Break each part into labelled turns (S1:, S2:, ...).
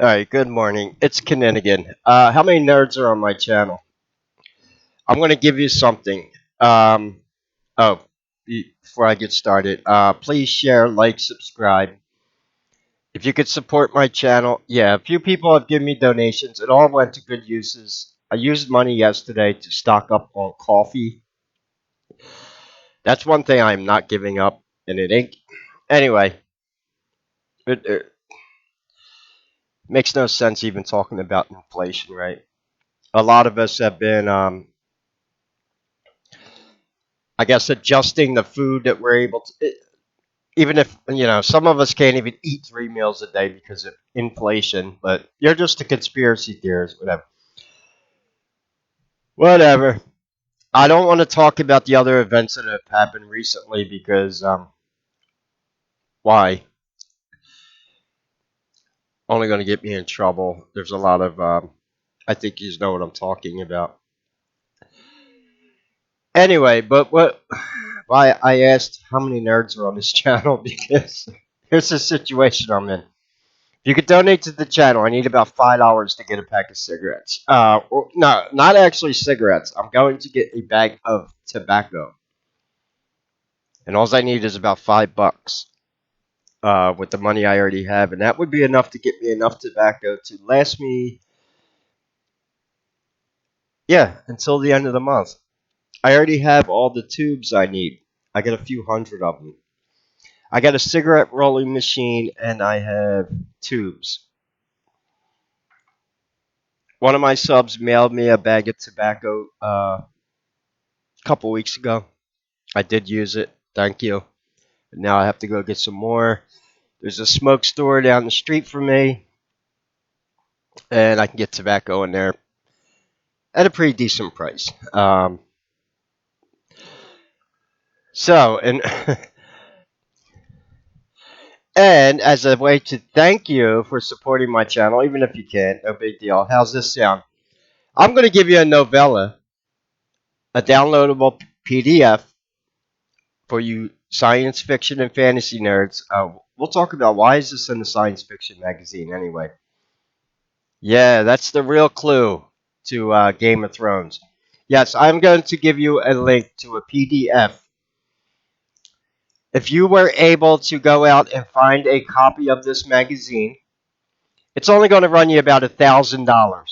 S1: Alright, good morning. It's Kinninigan. How many nerds are on my channel? I'm going to give you something. Um, oh, before I get started, please share, like, subscribe. If you could support my channel, yeah, a few people have given me donations. It all went to good uses. I used money yesterday to stock up on coffee. That's one thing I'm not giving up, and it ain't. Anyway, it makes no sense even talking about inflation, right? A lot of us have been I guess adjusting the food that we're able to, even if some of us can't even eat 3 meals a day because of inflation. But you're just a conspiracy theorist, whatever. Whatever. I don't want to talk about the other events that have happened recently because why? Only going to get me in trouble. There's a lot of I think you know what I'm talking about. Anyway, but what? Why I asked how many nerds are on this channel because here's the situation I'm in. You could donate to the channel. I need about $5 to get a pack of cigarettes. No, not actually cigarettes. I'm going to get a bag of tobacco, and all I need is about $5 with the money I already have, and that would be enough to get me enough tobacco to last me, yeah, until the end of the month. I already have all the tubes I need. I got a few hundred of them. I got a cigarette rolling machine, and I have tubes. One of my subs mailed me a bag of tobacco a couple weeks ago. I did use it. Thank you. Now I have to go get some more. There's a smoke store down the street from me, and I can get tobacco in there at a pretty decent price. And and as a way to thank you for supporting my channel, even if you can't, no big deal. How's this sound? I'm going to give you a novella, a downloadable PDF for you science fiction and fantasy nerds. We'll talk about why is this in the science fiction magazine anyway. Yeah, that's the real clue to Game of Thrones. Yes, I'm going to give you a link to a PDF. If you were able to go out and find a copy of this magazine, it's only going to run you about $1,000.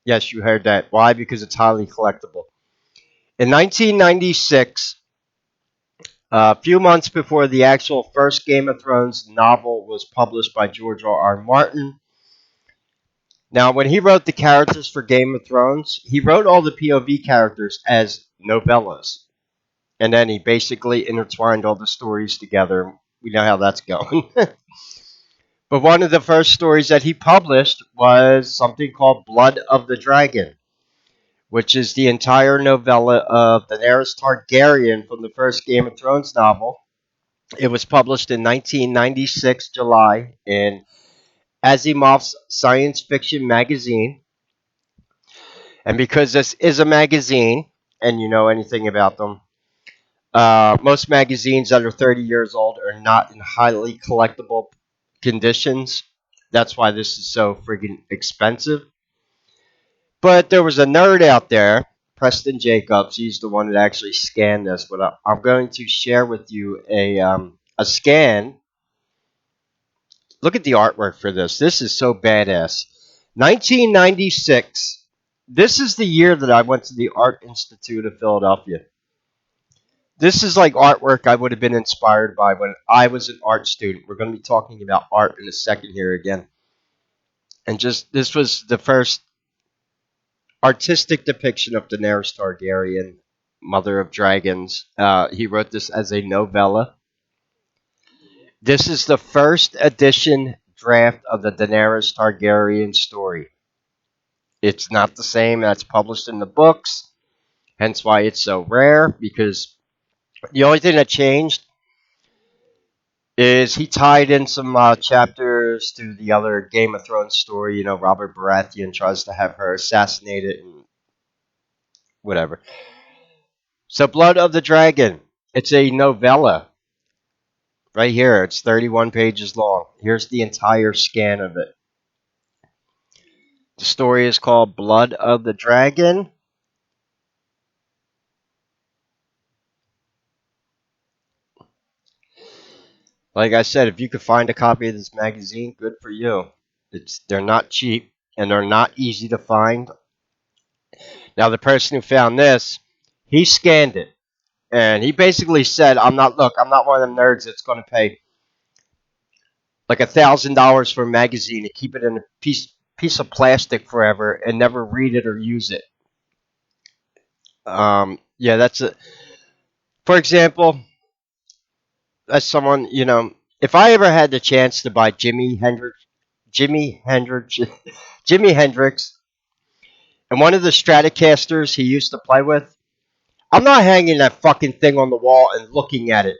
S1: Yes, you heard that. Why? Because it's highly collectible. In 1996, a few months before the actual first Game of Thrones novel was published by George R. R. Martin. Now, when he wrote the characters for Game of Thrones, he wrote all the POV characters as novellas. And then he basically intertwined all the stories together. We know how that's going. But one of the first stories that he published was something called Blood of the Dragon, which is the entire novella of Daenerys Targaryen from the first Game of Thrones novel. It was published in 1996, July, in Asimov's science fiction magazine. And because this is a magazine, and you know anything about them, most magazines that are 30 years old are not in highly collectible conditions. That's why this is so friggin' expensive. But there was a nerd out there, Preston Jacobs. He's the one that actually scanned this. But I'm going to share with you a scan. Look at the artwork for this. This is so badass. 1996. This is the year that I went to the Art Institute of Philadelphia. This is like artwork I would have been inspired by when I was an art student. We're going to be talking about art in a second here again. And just this was the first artistic depiction of Daenerys Targaryen, Mother of Dragons. He wrote this as a novella. This is the first edition draft of the Daenerys Targaryen story. It's not the same that's published in the books, hence why it's so rare, because the only thing that changed is he tied in some chapters to the other Game of Thrones story. You know, Robert Baratheon tries to have her assassinated and whatever. So, Blood of the Dragon. It's a novella. Right here. It's 31 pages long. Here's the entire scan of it. The story is called Blood of the Dragon. Like I said, if you could find a copy of this magazine, good for you. They're not cheap and they're not easy to find. Now the person who found this, he scanned it and he basically said, I'm not one of them nerds that's going to pay like $1,000 for a magazine to keep it in a piece of plastic forever and never read it or use it. Yeah, that's it. For example, as someone, if I ever had the chance to buy Jimi Hendrix, Jimi Hendrix, and one of the Stratocasters he used to play with, I'm not hanging that fucking thing on the wall and looking at it.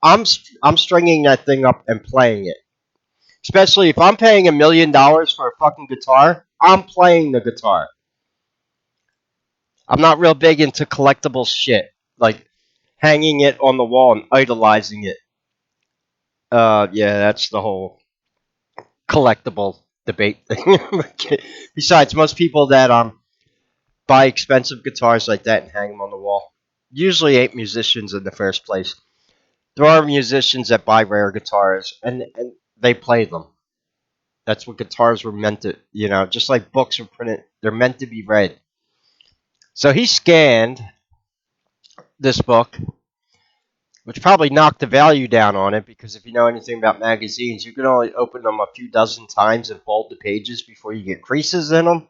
S1: I'm stringing that thing up and playing it. Especially if I'm paying $1 million for a fucking guitar, I'm playing the guitar. I'm not real big into collectible shit, like hanging it on the wall and idolizing it. Yeah, that's the whole collectible debate thing. Besides, most people that buy expensive guitars like that and hang them on the wall usually ain't musicians in the first place. There are musicians that buy rare guitars and they play them. That's what guitars were meant to, just like books are printed, they're meant to be read. So he scanned this book, which probably knocked the value down on it because if you know anything about magazines, you can only open them a few dozen times and fold the pages before you get creases in them.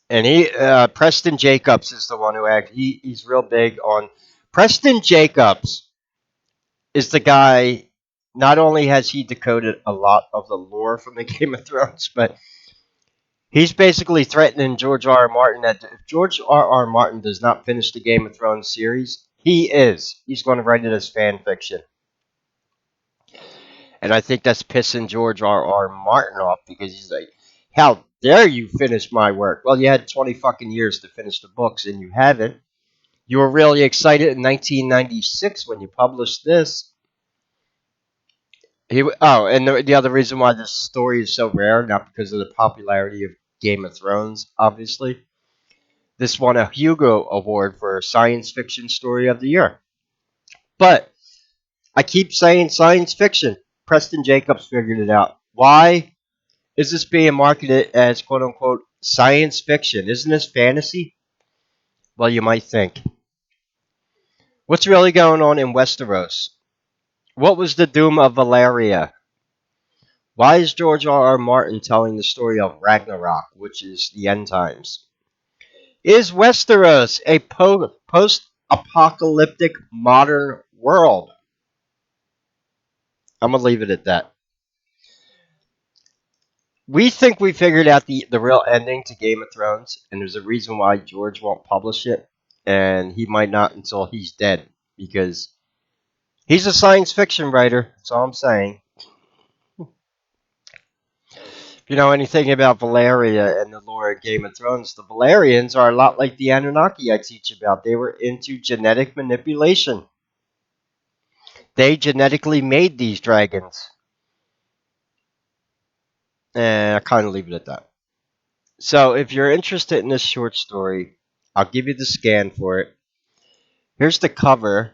S1: And Preston Jacobs is the one who he's real big on. Preston Jacobs is the guy. Not only has he decoded a lot of the lore from the Game of Thrones, but he's basically threatening George R. R. Martin that if George R. R. Martin does not finish the Game of Thrones series, he's going to write it as fan fiction. And I think that's pissing George R. R. Martin off because he's like, how dare you finish my work? Well, you had 20 fucking years to finish the books and you haven't. You were really excited in 1996 when you published this. And the other reason why this story is so rare, not because of the popularity of Game of Thrones, obviously. This won a Hugo Award for Science Fiction Story of the Year. But I keep saying science fiction. Preston Jacobs figured it out. Why is this being marketed as quote unquote science fiction? Isn't this fantasy? Well, you might think. What's really going on in Westeros? What was the doom of Valeria? Why is George R. R. Martin telling the story of Ragnarok, which is the end times? Is Westeros a post apocalyptic modern world? I'm going to leave it at that. We think we figured out the real ending to Game of Thrones, and there's a reason why George won't publish it, and he might not until he's dead, because he's a science fiction writer, that's all I'm saying. If you know anything about Valeria and the lore of Game of Thrones, the Valerians are a lot like the Anunnaki I teach about. They were into genetic manipulation. They genetically made these dragons. And I kind of leave it at that. So if you're interested in this short story, I'll give you the scan for it. Here's the cover.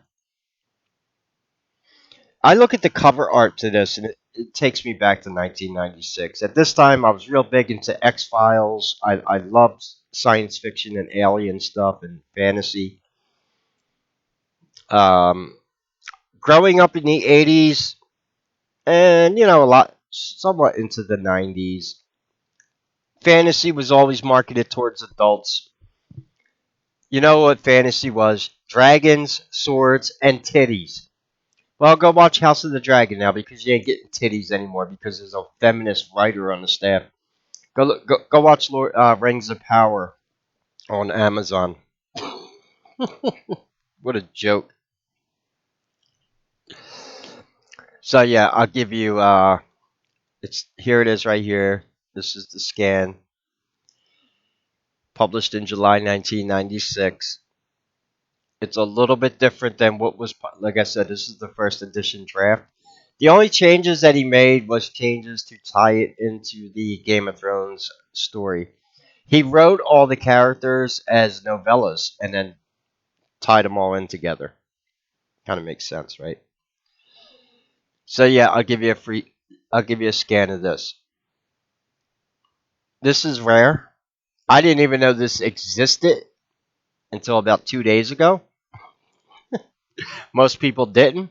S1: I look at the cover art to this, and it takes me back to 1996. At this time, I was real big into X-Files. I loved science fiction and alien stuff and fantasy. Um, Growing up in the 80s, and, a lot, somewhat into the 90s, fantasy was always marketed towards adults. You know what fantasy was? Dragons, swords, and titties. Well, go watch House of the Dragon now because you ain't getting titties anymore because there's a feminist writer on the staff. Go watch Rings of Power on Amazon. What a joke. So yeah, I'll give you. It's here. It is right here. This is the scan, published in July 1996. It's a little bit different than what was. Like I said, this is the first edition draft. The only changes that he made was changes to tie it into the Game of Thrones story. He wrote all the characters as novellas and then tied them all in together. Kind of makes sense, right? So yeah, I'll give you a scan of this. This is rare. I didn't even know this existed until about 2 days ago. Most people didn't.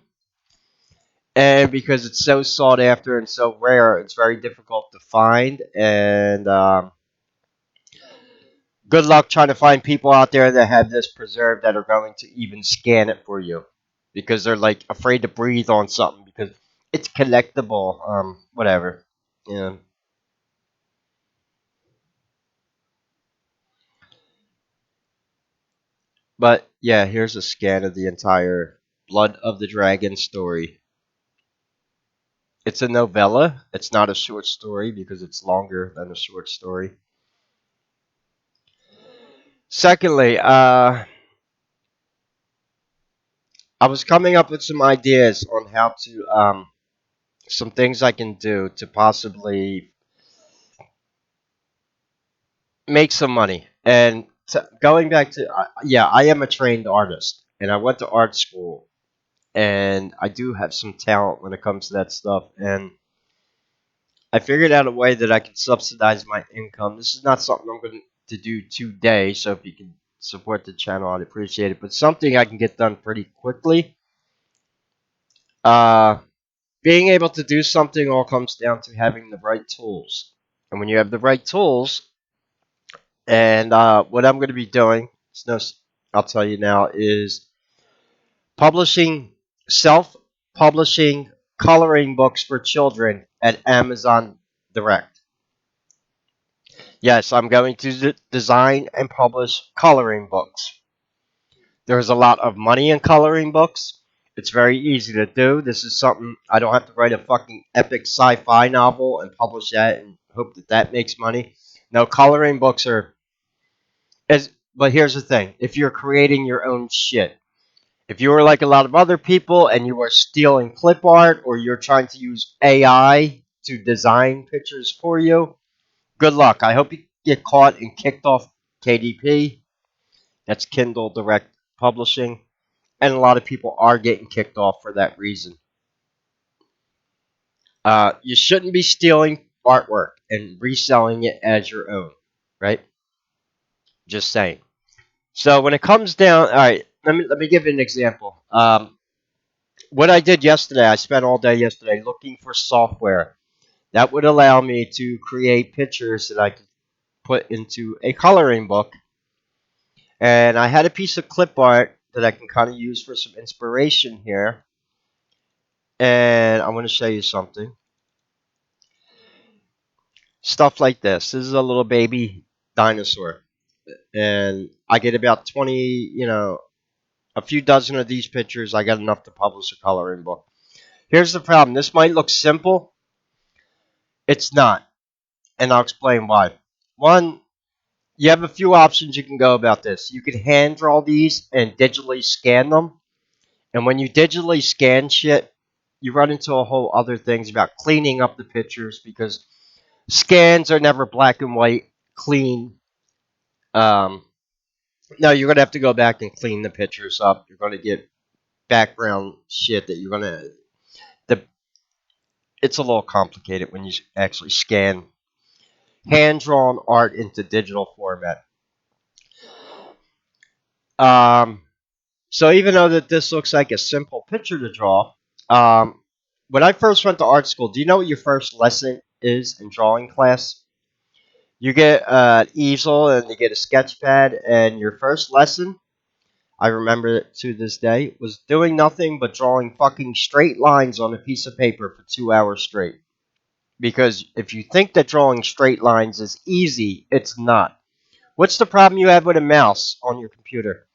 S1: And because it's so sought after and so rare, it's very difficult to find. And good luck trying to find people out there that have this preserved that are going to even scan it for you, because they're like afraid to breathe on something because it's collectible. Whatever. Yeah. But yeah, here's a scan of the entire Blood of the Dragon story. It's a novella. It's not a short story because it's longer than a short story. Secondly, I was coming up with some ideas on how to some things I can do to possibly make some money. And going back to yeah, I am a trained artist, and I went to art school, and I do have some talent when it comes to that stuff. And I figured out a way that I can subsidize my income. This is not something I'm going to do today, so if you can support the channel, I'd appreciate it. But something I can get done pretty quickly. Uh, Being able to do something all comes down to having the right tools. And when you have the right tools, and what I'm going to be doing, it's no, I'll tell you now, is publishing, self-publishing coloring books for children at Amazon Direct. Yes, I'm going to design and publish coloring books. There's a lot of money in coloring books. It's very easy to do. This is something I don't have to write a fucking epic sci-fi novel and publish that and hope that that makes money. No, coloring books are as. But here's the thing: if you're creating your own shit, if you are like a lot of other people and you are stealing clip art or you're trying to use AI to design pictures for you, good luck. I hope you get caught and kicked off KDP. That's Kindle Direct Publishing. And a lot of people are getting kicked off for that reason. You shouldn't be stealing artwork and reselling it as your own, right? Just saying. So when it comes down, all right, let me give you an example. What I did yesterday, I spent all day yesterday looking for software that would allow me to create pictures that I could put into a coloring book. And I had a piece of clip art that I can kind of use for some inspiration here. And I want to show you something. Stuff like this. This is a little baby dinosaur. And I get about 20, a few dozen of these pictures. I got enough to publish a coloring book. Here's the problem. This might look simple. It's not. And I'll explain why. One, you have a few options you can go about this. You can hand draw these and digitally scan them. And when you digitally scan shit, you run into a whole other things about cleaning up the pictures because scans are never black and white, clean. Um, no, you're gonna have to go back and clean the pictures up. You're gonna get background shit that you're gonna. The It's a little complicated when you actually scan hand drawn art into digital format. Um, so even though that this looks like a simple picture to draw, um, when I first went to art school, do you know what your first lesson is in drawing class? You get an easel and you get a sketch pad, and your first lesson, I remember it to this day, was doing nothing but drawing fucking straight lines on a piece of paper for 2 hours straight. Because if you think that drawing straight lines is easy, it's not. What's the problem you have with a mouse on your computer?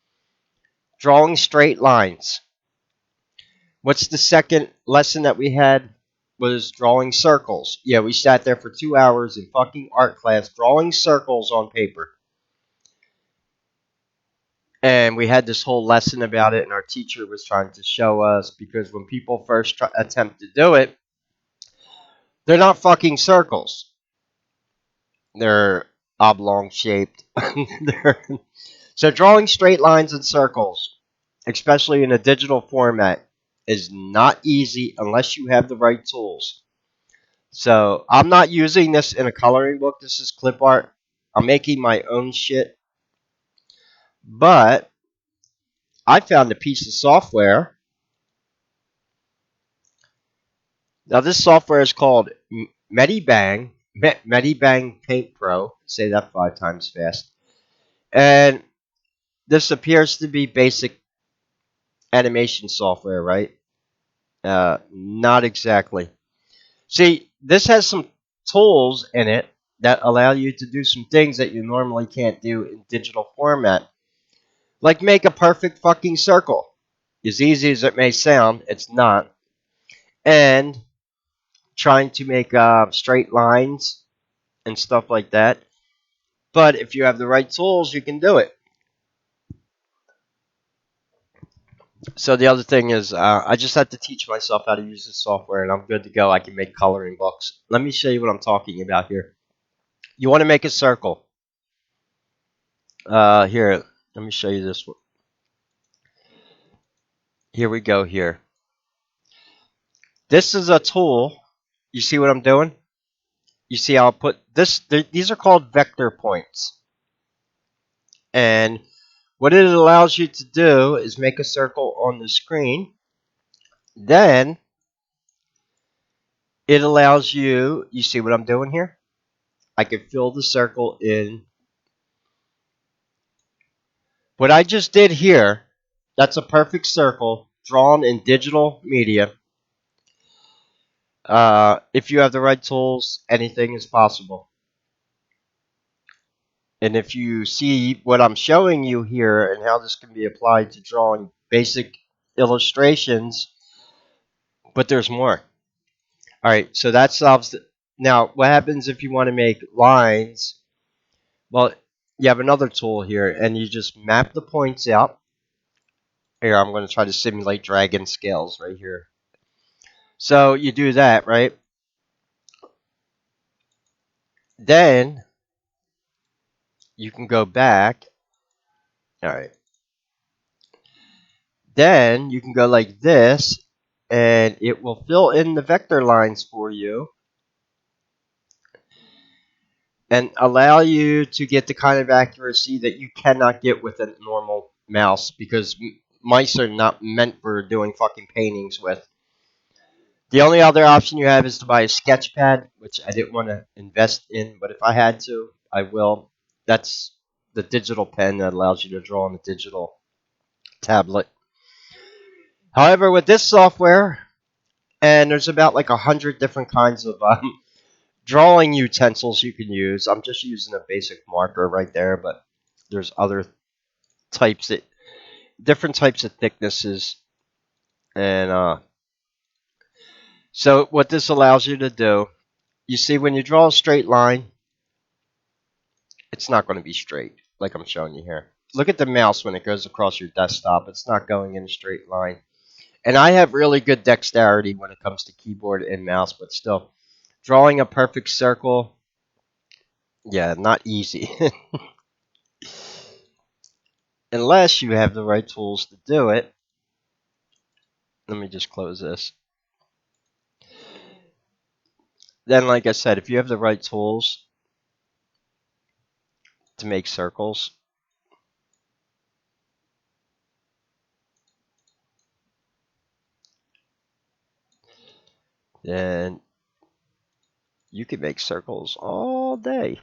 S1: Drawing straight lines. What's the second lesson that we had? Was drawing circles. Yeah, we sat there for 2 hours in fucking art class drawing circles on paper. And we had this whole lesson about it, and our teacher was trying to show us because when people first attempt to do it, they're not fucking circles. They're oblong shaped. They're, so drawing straight lines and circles, especially in a digital format, is not easy unless you have the right tools. So I'm not using this in a coloring book. This is clip art. I'm making my own shit. But I found a piece of software. Now this software is called Medibang. Medibang Paint Pro. Say that 5 times fast. And this appears to be basic animation software, right? Not exactly. See, this has some tools in it that allow you to do some things that you normally can't do in digital format. Like make a perfect fucking circle. As easy as it may sound, it's not. And trying to make straight lines and stuff like that. But if you have the right tools, you can do it. So the other thing is, I just had to teach myself how to use this software, and I'm good to go. I can make coloring books. Let me show you what I'm talking about here. You want to make a circle. Here, let me show you this one. Here we go here. This is a tool. You see what I'm doing? You see how I put this? These are called vector points. And what it allows you to do is make a circle on the screen. Then it allows you, you see what I'm doing here? I can fill the circle in. What I just did here, that's a perfect circle drawn in digital media. If you have the right tools, anything is possible. And if you see what I'm showing you here and how this can be applied to drawing basic illustrations, but there's more. All right, so that solves the. Now, what happens if you want to make lines? Well, you have another tool here, and you just map the points out. Here, I'm going to try to simulate dragon scales right here. So you do that, right? Then you can go back. All right. Then you can go like this, and it will fill in the vector lines for you and allow you to get the kind of accuracy that you cannot get with a normal mouse because mice are not meant for doing fucking paintings with. The only other option you have is to buy a sketch pad, which I didn't want to invest in, but if I had to, I will. That's the digital pen that allows you to draw on a digital tablet. However, with this software, and there's about like 100 different kinds of drawing utensils you can use. I'm just using a basic marker right there, but there's other types that different types of thicknesses, and so what this allows you to do, you see, when you draw a straight line, it's not going to be straight like I'm showing you here. Look at the mouse when it goes across your desktop; it's not going in a straight line. And I have really good dexterity when it comes to keyboard and mouse, but still, drawing a perfect circle, yeah, not easy. Unless you have the right tools to do it. Let me just close this. Then, like I said, if you have the right tools to make circles, then you can make circles all day.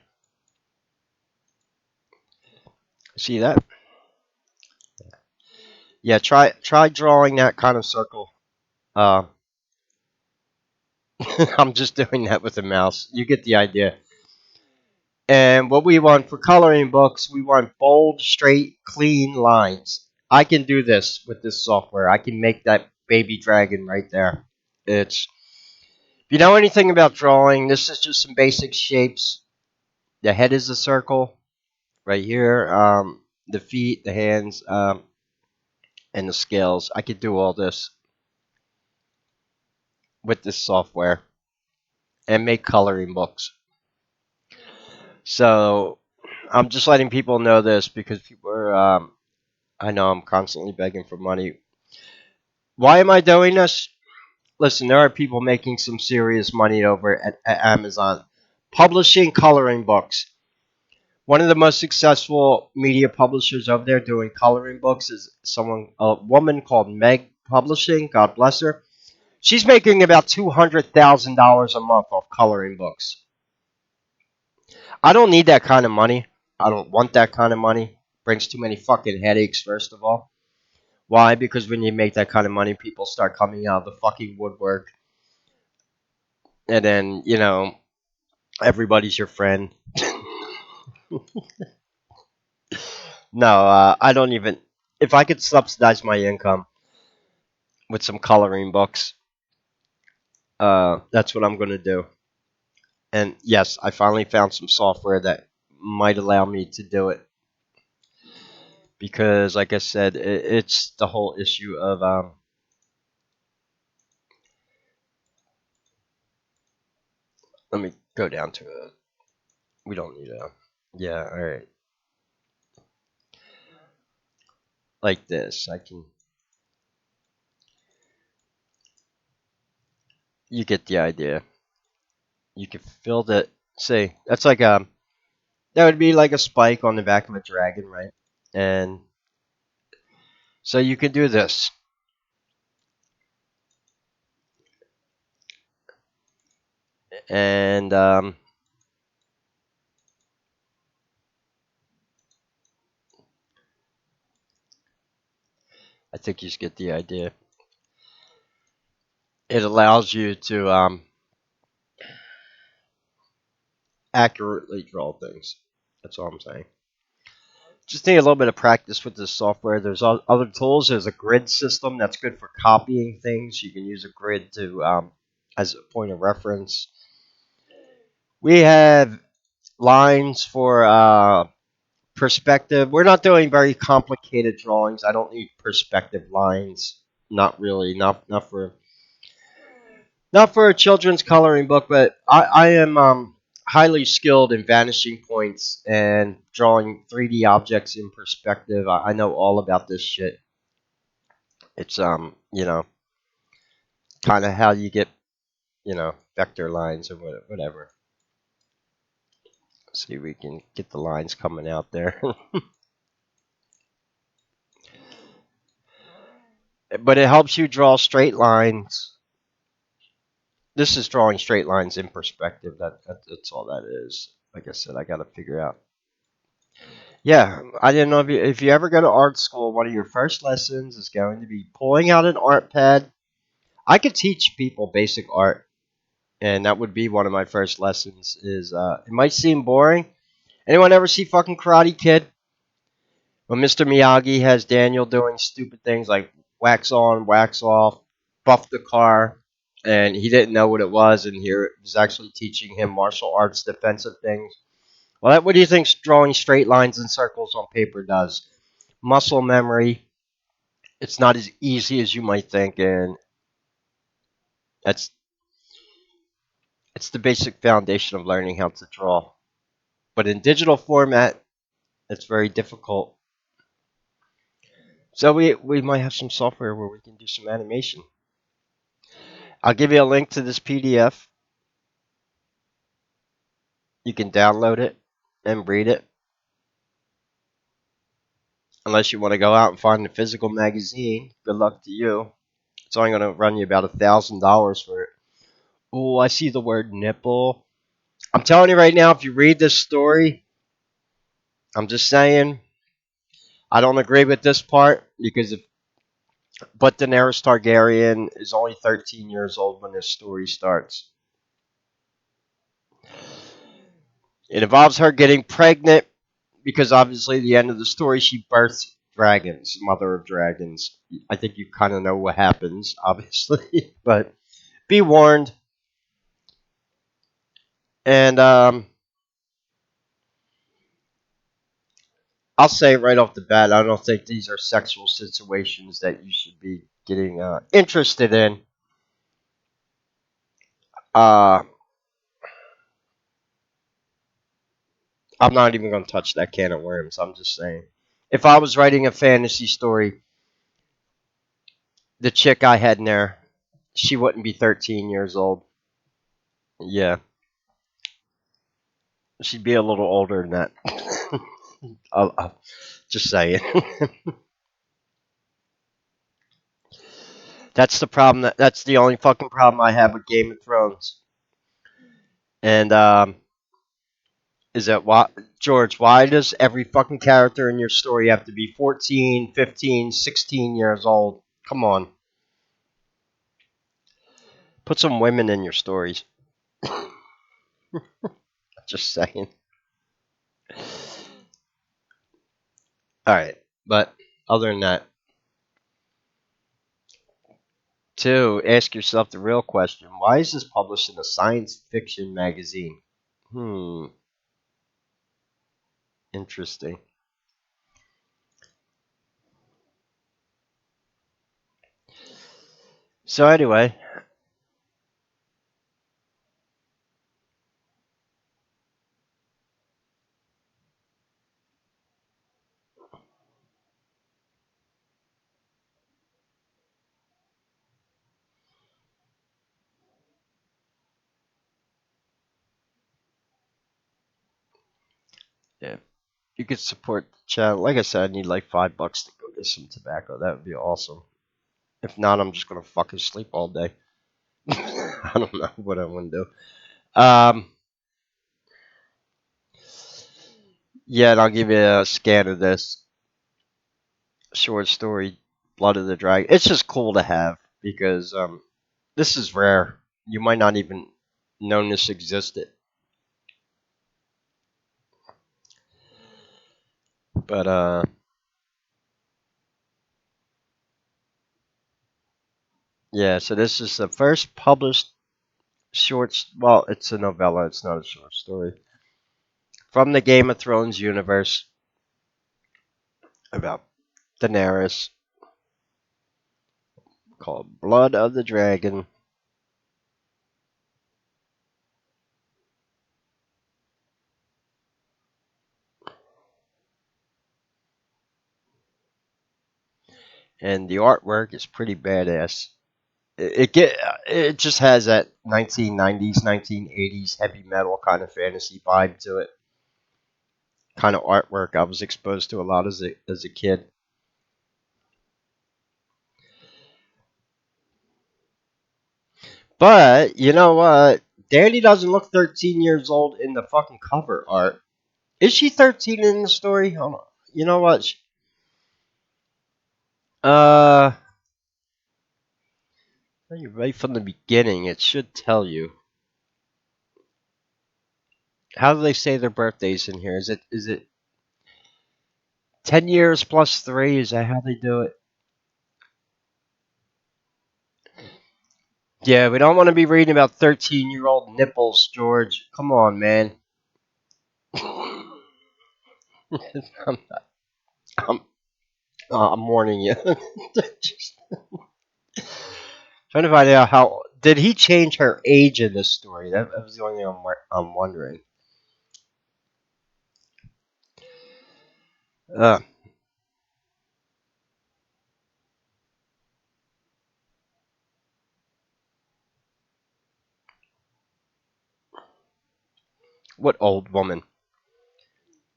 S1: See that? Yeah, try drawing that kind of circle. Uh, I'm just doing that with a mouse. You get the idea. And what we want for coloring books, we want bold, straight, clean lines. I can do this with this software. I can make that baby dragon right there. It's If you know anything about drawing, this is just some basic shapes. The head is a circle right here. the feet, the hands, and the scales. I could do all this with this software and make coloring books. So I'm just letting people know this because people are. I know I'm constantly begging for money. Why am I doing this? Listen, there are people making some serious money over at Amazon, publishing coloring books. One of the most successful media publishers over there doing coloring books is a woman called Meg Publishing. God bless her. She's making about $200,000 a month off coloring books. I don't need that kind of money. I don't want that kind of money. Brings too many fucking headaches, first of all. Why? Because when you make that kind of money, people start coming out of the fucking woodwork. And then, everybody's your friend. No, I don't even. If I could subsidize my income with some coloring books, that's what I'm going to do. And yes, I finally found some software that might allow me to do it. Because, like I said, it's the whole issue of. Let me go down to it. We don't need a. Yeah, alright. Like this. I can. You get the idea. You can fill the. See, that's like a. That would be like a spike on the back of a dragon, right? And so you can do this. And I think you just get the idea. It allows you to accurately draw things. That's all I'm saying. Just need a little bit of practice with this software. There's other tools. There's a grid system that's good for copying things. You can use a grid to as a point of reference. We have lines for perspective. We're not doing very complicated drawings. I don't need perspective lines. Not really. Not for a children's coloring book, but I am highly skilled in vanishing points and drawing 3D objects in perspective. I know all about this shit. It's kind of how you get vector lines or whatever. See if we can get the lines coming out there. But it helps you draw straight lines. This is drawing straight lines in perspective. That's all that is. Like I said, I got to figure out. Yeah, I didn't know if you ever go to art school, one of your first lessons is going to be pulling out an art pad. I could teach people basic art, and that would be one of my first lessons. Is it might seem boring. Anyone ever see fucking Karate Kid? When Mr. Miyagi has Daniel doing stupid things like wax on, wax off, buff the car, and he didn't know what it was, and here it was actually teaching him martial arts defensive things. Well, what do you think drawing straight lines and circles on paper does? Muscle memory. It's not as easy as you might think, and that's it's the basic foundation of learning how to draw. But in digital format, it's very difficult. So we might have some software where we can do some animation. I'll give you a link to this PDF. You can download it and read it. Unless you want to go out and find a physical magazine, good luck to you. It's only going to run you about $1,000 for it. Oh, I see the word nipple. I'm telling you right now, if you read this story, I'm just saying, I don't agree with this part because but Daenerys Targaryen is only 13 years old when this story starts. It involves her getting pregnant because obviously the end of the story she births dragons, mother of dragons. I think you kind of know what happens, obviously, but be warned. And I'll say right off the bat, I don't think these are sexual situations that you should be getting interested in. Uh, I'm not even going to touch that can of worms. I'm just saying. If I was writing a fantasy story, the chick I had in there, she wouldn't be 13 years old. Yeah, she'd be a little older than that. Just saying. That's the problem. That's the only fucking problem I have with Game of Thrones. And is that why, George? Why does every fucking character in your story have to be 14, 15, 16 years old? Come on, put some women in your stories. Just saying. All right, but other than that, two, ask yourself the real question: why is this published in a science fiction magazine? Hmm, interesting. So anyway, yeah, you could support the channel. Like I said, I need like $5 to go get some tobacco. That would be awesome. If not, I'm just gonna fucking sleep all day. I don't know what I want to do. Yeah, and I'll give you a scan of this short story, Blood of the Dragon. It's just cool to have because this is rare. You might not even know this existed. But yeah. So this is the first published Well, it's a novella. It's not a short story from the Game of Thrones universe about Daenerys, called Blood of the Dragon. And the artwork is pretty badass. It just has that 1990s, 1980s heavy metal kind of fantasy vibe to it. Kind of artwork I was exposed to a lot as a kid. But you know what? Danny doesn't look 13 years old in the fucking cover art. Is she 13 in the story? Hold on. You know what? Uh, right from the beginning, it should tell you. How do they say their birthdays in here? Is it 10 years plus 3? Is that how they do it? Yeah, we don't want to be reading about 13-year-old nipples, George. Come on, man. I'm, I'm, I'm warning you. Just trying to find out how did he change her age in this story? That was the only thing I'm wondering. Uh, what old woman?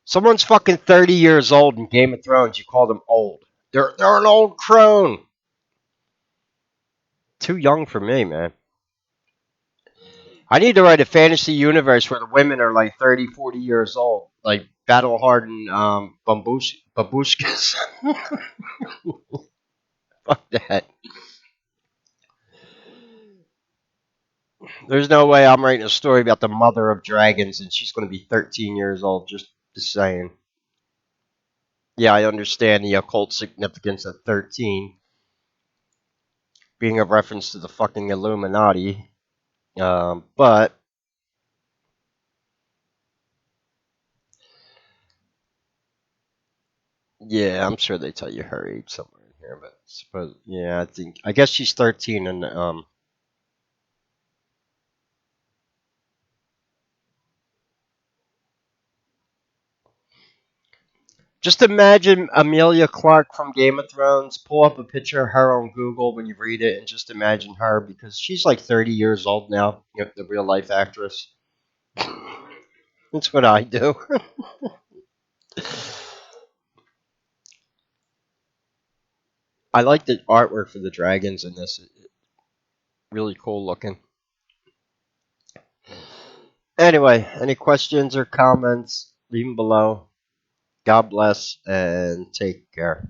S1: Someone's fucking 30 years old in Game of Thrones. You call them old? They're an old crone. Too young for me, man. I need to write a fantasy universe where the women are like 30, 40 years old, like battle hardened babushkas. Fuck that. There's no way I'm writing a story about the mother of dragons and she's going to be 13 years old. Just saying. Yeah, I understand the occult significance of 13 being a reference to the fucking Illuminati. But Yeah, I'm sure they tell you her age somewhere in here, but suppose yeah, I guess she's 13 and just imagine Amelia Clark from Game of Thrones. Pull up a picture of her on Google when you read it, and just imagine her because she's like 30 years old now. You know, the real life actress. That's what I do. I like the artwork for the dragons in this. Really cool looking. Anyway, any questions or comments? Leave them below. God bless and take care.